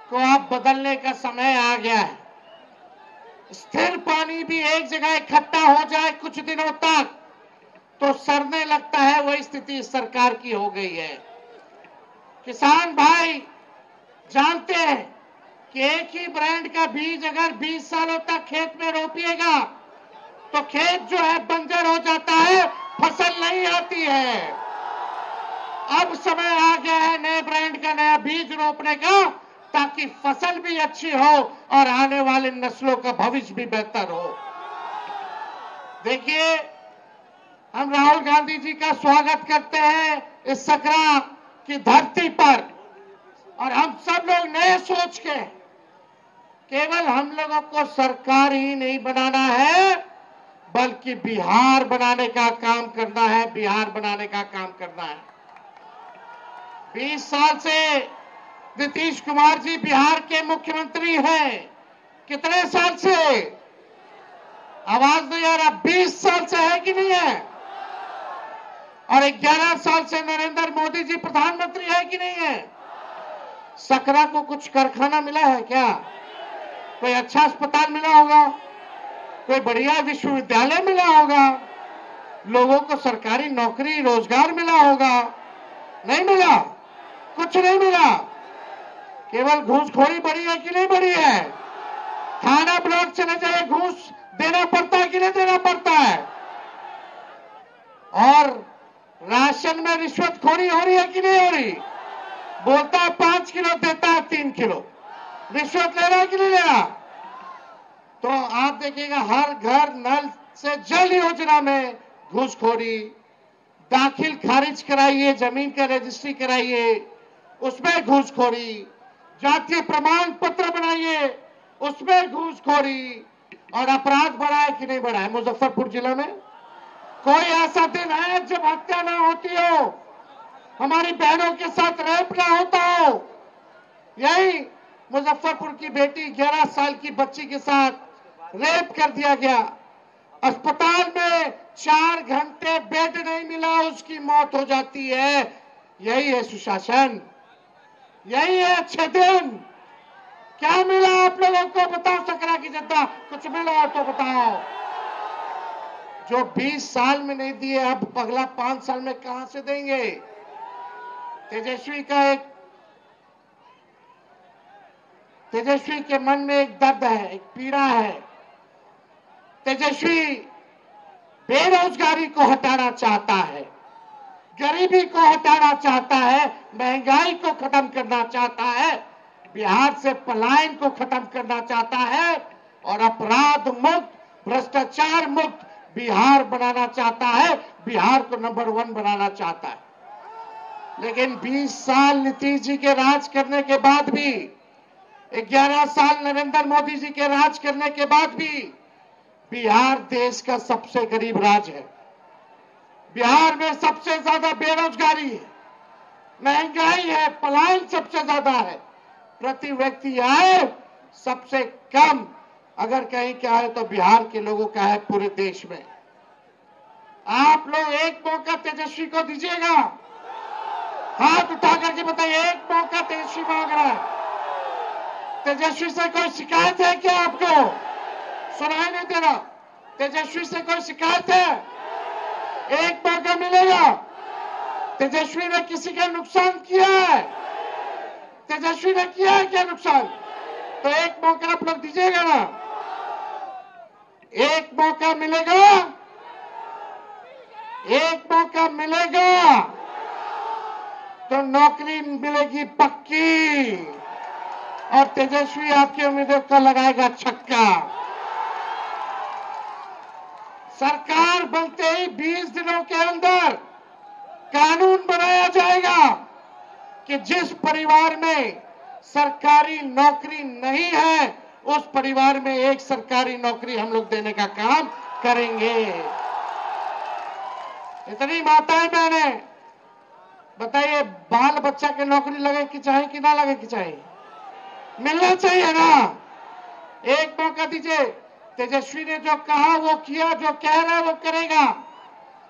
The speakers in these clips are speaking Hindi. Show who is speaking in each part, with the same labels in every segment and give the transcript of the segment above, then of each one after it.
Speaker 1: को अब बदलने का समय आ गया है। स्थिर पानी भी एक जगह इकट्ठा हो जाए कुछ दिनों तक तो सड़ने लगता है, वही स्थिति सरकार की हो गई है। किसान भाई जानते हैं कि एक ही ब्रांड का बीज अगर 20 सालों तक खेत में रोपिएगा तो खेत जो है बंजर हो जाता है, फसल नहीं आती है। अब समय आ गया है नए ब्रांड का नया बीज रोपने का, ताकि फसल भी अच्छी हो और आने वाले नस्लों का भविष्य भी बेहतर हो। देखिए, हम राहुल गांधी जी का स्वागत करते हैं इस सकरा की धरती पर, और हम सब लोग नए सोच के केवल हम लोगों को सरकार ही नहीं बनाना है, बल्कि बिहार बनाने का काम करना है, बिहार बनाने का काम करना है। 20 साल से नीतीश कुमार जी बिहार के मुख्यमंत्री हैं। कितने साल से? आवाज दो यार, अब 20 साल से है कि नहीं है? और 11 साल से नरेंद्र मोदी जी प्रधानमंत्री है कि नहीं है? सकरा को कुछ कारखाना मिला है क्या? कोई अच्छा अस्पताल मिला होगा? कोई बढ़िया विश्वविद्यालय मिला होगा? लोगों को सरकारी नौकरी रोजगार मिला होगा? नहीं मिला, कुछ नहीं मिला। केवल घूसखोरी बढ़ी है कि नहीं बढ़ी है? थाना ब्लॉक चले जाए, घूस देना पड़ता है कि नहीं देना पड़ता है? और राशन में रिश्वतखोरी हो रही है कि नहीं हो रही? बोलता है 5 किलो, देता है 3 किलो। रिश्वत ले रहा है कि नहीं ले रहा? तो आप देखिएगा हर घर नल से जल योजना में घूसखोरी, दाखिल खारिज कराइए, जमीन का रजिस्ट्री कराइए, उसमें घूसखोरी, जातीय प्रमाण पत्र बनाइए, उसमें घूसखोरी, और अपराध बढ़ा है कि नहीं बढ़ा है? मुजफ्फरपुर जिला में कोई ऐसा दिन है जब हत्या ना होती हो, हमारी बहनों के साथ रेप ना होता हो? यही मुजफ्फरपुर की बेटी 11 साल की बच्ची के साथ रेप कर दिया गया। अस्पताल में 4 घंटे बेड नहीं मिला, उसकी मौत हो जाती है। यही है सुशासन, यही है अच्छे दिन। क्या मिला आप लोगों को? बताओ सकरा की जनता, कुछ मिला तो बताओ। जो 20 साल में नहीं दिए, अब अगला 5 साल में कहां से देंगे? तेजस्वी के मन में एक दर्द है, एक पीड़ा है। तेजस्वी बेरोजगारी को हटाना चाहता है, गरीबी को हटाना चाहता है, महंगाई को खत्म करना चाहता है, बिहार से पलायन को खत्म करना चाहता है, और अपराध मुक्त, भ्रष्टाचार मुक्त बिहार बनाना चाहता है, बिहार को नंबर 1 बनाना चाहता है। लेकिन 20 साल नीतीश जी के राज करने के बाद भी, 11 साल नरेंद्र मोदी जी के राज करने के बाद भी बिहार देश का सबसे गरीब राज्य है। बिहार में सबसे ज्यादा बेरोजगारी है, महंगाई है, पलायन सबसे ज्यादा है, प्रति व्यक्ति आय सबसे कम अगर कहीं क्या है तो बिहार के लोगों का है पूरे देश में। आप लोग एक मौका तेजस्वी को दीजिएगा? हाथ उठा करके बताइए, एक मौका तेजस्वी मांग रहा है। तेजस्वी से कोई शिकायत है क्या आपको? सुनाई नहीं दे रहा। तेजस्वी से कोई शिकायत है? एक मौका मिलेगा। तेजस्वी ने किसी का नुकसान किया है? तेजस्वी ने किया है क्या नुकसान? तो एक मौका आप लोग दीजिएगा ना? एक मौका मिलेगा, एक मौका मिलेगा तो नौकरी मिलेगी पक्की, और तेजस्वी आपकी उम्मीदों को लगाएगा छक्का। सरकार बनते ही 20 दिनों के अंदर कानून बनाया जाएगा कि जिस परिवार में सरकारी नौकरी नहीं है, उस परिवार में एक सरकारी नौकरी हम लोग देने का काम करेंगे। इतनी माताएं बहनें बताइए, बाल बच्चा के नौकरी लगे कि चाहे कि ना लगे कि चाहिए? मिलना चाहिए ना? एक मौका दीजिए। तेजस्वी ने जो कहा वो किया, जो कह रहा है वो करेगा।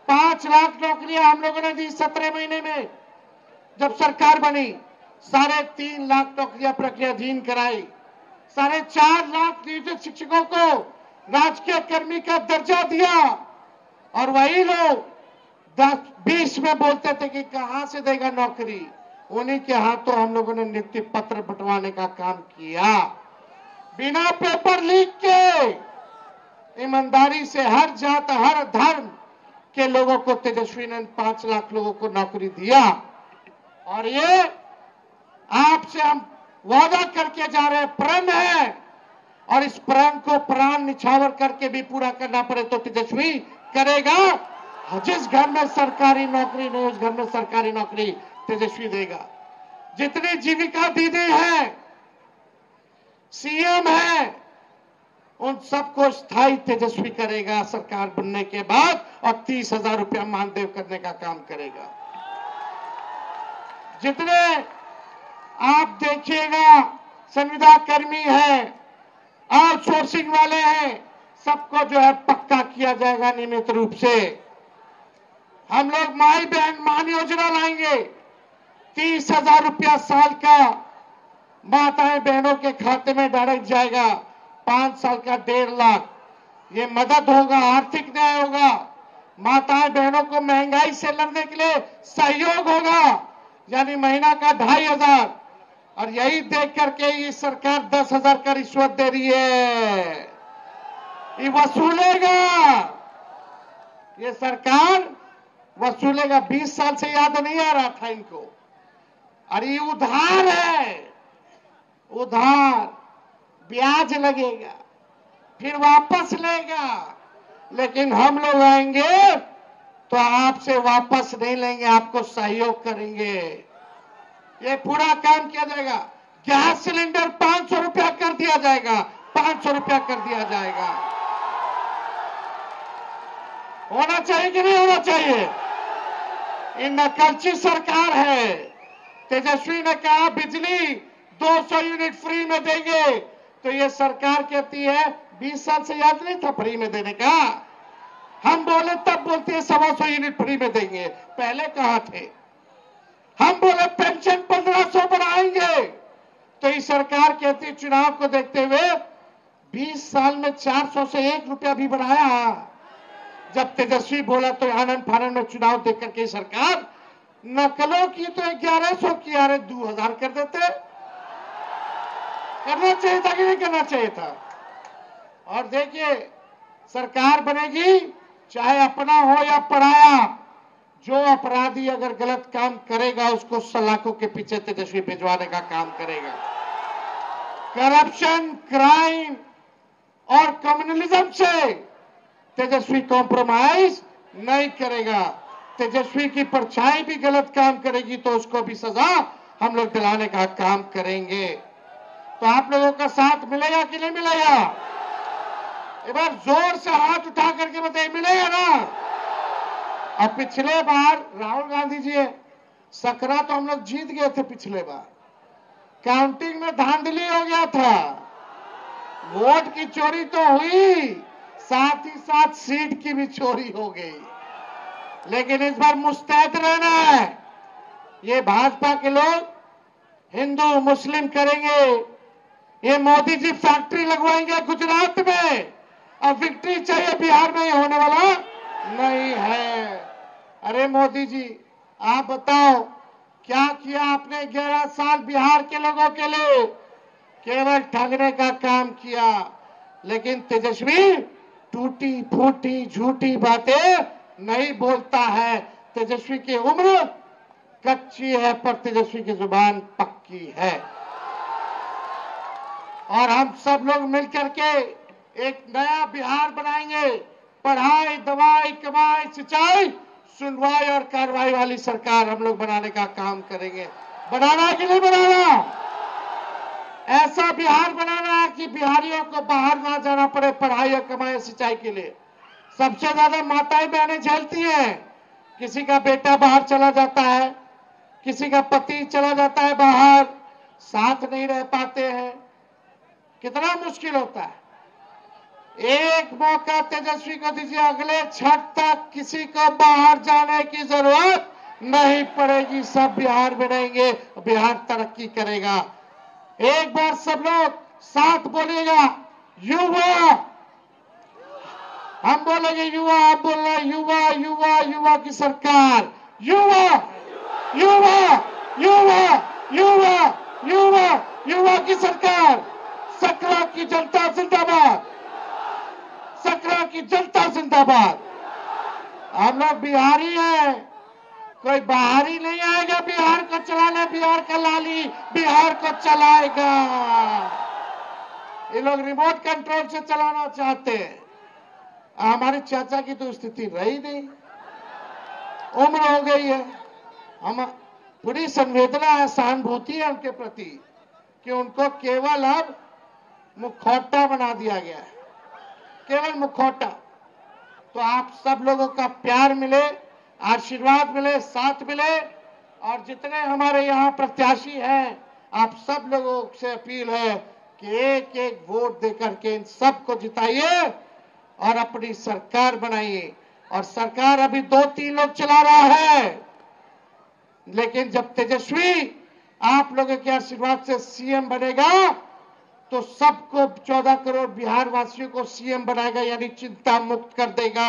Speaker 1: 5 लाख नौकरियां हम लोगों ने दी 17 महीने में जब सरकार बनी। 3.5 लाख नौकरियां प्रक्रियाधीन कराई, 4.5 लाख नियोजित शिक्षकों को राजकीय कर्मी का दर्जा दिया, और वही लोग 10-20 में बोलते थे कि कहां से देगा नौकरी, उन्हीं के हाथों हम लोगों ने नियुक्ति पत्र बंटवाने का काम किया। बिना पेपर लीक के ईमानदारी से हर जात हर धर्म के लोगों को तेजस्वी ने 5 लाख लोगों को नौकरी दिया। और ये आपसे हम वादा करके जा रहे हैं, प्रण है, और इस प्रण को प्राण निछावर करके भी पूरा करना पड़े तो तेजस्वी करेगा। जिस घर में सरकारी नौकरी नहीं उस घर में सरकारी नौकरी तेजस्वी देगा। जितनी जीविका दीदी है, सीएम है, उन सबको स्थायी तेजस्वी करेगा सरकार बनने के बाद, और 30,000 रुपया मानदेय करने का काम करेगा। जितने आप देखिएगा संविदा कर्मी है, आउटसोर्सिंग वाले हैं, सबको जो है पक्का किया जाएगा नियमित रूप से। हम लोग माई बहन मान योजना लाएंगे, 30,000 रुपया साल का माताएं बहनों के खाते में डायरेक्ट जाएगा, 5 साल का 1.5 लाख। ये मदद होगा, आर्थिक न्याय होगा, माताएं बहनों को महंगाई से लड़ने के लिए सहयोग होगा, यानी महीना का 2,500। और यही देख करके ये सरकार 10,000 का रिश्वत दे रही है, ये वसूलेगा, ये सरकार वसूलेगा। 20 साल से याद नहीं आ रहा था इनको। अरे ये उधार है, उधार, ब्याज लगेगा, फिर वापस लेगा, लेकिन हम लोग आएंगे तो आपसे वापस नहीं लेंगे, आपको सहयोग करेंगे। ये पूरा काम किया जाएगा। गैस सिलेंडर 500 रुपया कर दिया जाएगा, 500 रुपया कर दिया जाएगा। होना चाहिए कि नहीं होना चाहिए? ये नकलची सरकार है। तेजस्वी ने कहा बिजली 200 यूनिट फ्री में देंगे, तो ये सरकार कहती है 20 साल से याद नहीं था फ्री में देने का। हम बोले तब बोलते हैं 125 यूनिट फ्री में देंगे, पहले कहां थे? हम बोले पेंशन 1500 बढ़ाएंगे, तो ये सरकार कहती चुनाव को देखते हुए 20 साल में 400 से 1 रुपया भी बढ़ाया। जब तेजस्वी बोला तो आनंद फानंद में चुनाव देख करके सरकार नकलों की तो 1100 की, अरे 2000 कर देते। करना चाहिए था कि नहीं करना चाहिए था? और देखिए सरकार बनेगी, चाहे अपना हो या पराया, जो अपराधी अगर गलत काम करेगा उसको सलाखों के पीछे तेजस्वी भिजवाने का काम करेगा। करप्शन, क्राइम और कम्युनलिज्म से तेजस्वी कॉम्प्रोमाइज नहीं करेगा। तेजस्वी की परछाई भी गलत काम करेगी तो उसको भी सजा हम लोग दिलाने का काम करेंगे। तो आप लोगों का साथ मिलेगा कि नहीं मिलेगा? एक बार जोर से हाथ उठा करके बताइए, मिलेगा ना? अब पिछले बार राहुल गांधी जी सकरा तो हम लोग जीत गए थे, पिछले बार काउंटिंग में धांधली हो गया था, वोट की चोरी तो हुई, साथ ही साथ सीट की भी चोरी हो गई। लेकिन इस बार मुस्तैद रहना है। ये भाजपा के लोग हिंदू मुस्लिम करेंगे, ये मोदी जी फैक्ट्री लगवाएंगे गुजरात में, अब विक्ट्री चाहिए बिहार में, ये होने वाला नहीं है। अरे मोदी जी आप बताओ क्या किया आपने 11 साल बिहार के लोगों के लिए? केवल ठगने का काम किया। लेकिन तेजस्वी टूटी फूटी झूठी बातें नहीं बोलता है। तेजस्वी की उम्र कच्ची है पर तेजस्वी की जुबान पक्की है। और हम सब लोग मिलकर के एक नया बिहार बनाएंगे। पढ़ाई, दवाई, कमाई, सिंचाई, सुनवाई और कार्रवाई वाली सरकार हम लोग बनाने का काम करेंगे। बनाना कि नहीं बनाना? ऐसा बिहार बनाना है कि बिहारियों को बाहर ना जाना पड़े पढ़ाई और कमाई और सिंचाई के लिए। सबसे ज्यादा माताएं बहनें झेलती हैं। किसी का बेटा बाहर चला जाता है, किसी का पति चला जाता है बाहर, साथ नहीं रह पाते हैं, कितना मुश्किल होता है। एक मौका तेजस्वी को दीजिए, अगले छठ तक किसी को बाहर जाने की जरूरत नहीं पड़ेगी, सब बिहार में रहेंगे, बिहार तरक्की करेगा। एक बार सब लोग साथ बोलिएगा, युवा। हम बोलेंगे युवा, आप बोल रहे युवा, युवा, युवा की सरकार, युवा, युवा, युवा, युवा, युवा, युवा की सरकार। सकरा की जनता जिंदाबाद, सकरा की जनता जिंदाबाद। हम लोग बिहारी हैं, कोई बाहरी नहीं आएगा बिहार को चलाने, बिहार का लाली बिहार को चलाएगा। ये लोग रिमोट कंट्रोल से चलाना चाहते हैं। हमारे चाचा की तो स्थिति रही नहीं, उम्र हो गई है। हम पूरी संवेदना है, सहानुभूति है उनके प्रति कि उनको केवल अब मुखौटा बना दिया गया है, केवल मुखौटा। तो आप सब लोगों का प्यार मिले, आशीर्वाद मिले, साथ मिले, और जितने हमारे यहाँ प्रत्याशी हैं, आप सब लोगों से अपील है कि एक एक वोट देकर के इन सबको जिताइए और अपनी सरकार बनाइए। और सरकार अभी 2-3 लोग चला रहा है, लेकिन जब तेजस्वी आप लोगों के आशीर्वाद से सीएम बनेगा तो सबको 14 करोड़ बिहार वासियों को सीएम बनाएगा, यानी चिंता मुक्त कर देगा।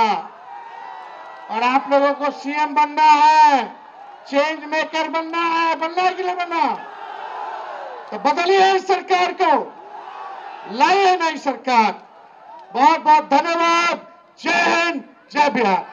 Speaker 1: और आप लोगों को सीएम बनना है, चेंज मेकर बनना है, बनना है कि नहीं बनना? तो बदलिए इस सरकार को, लाइए नई सरकार। बहुत बहुत धन्यवाद। जय हिंद, जय बिहार।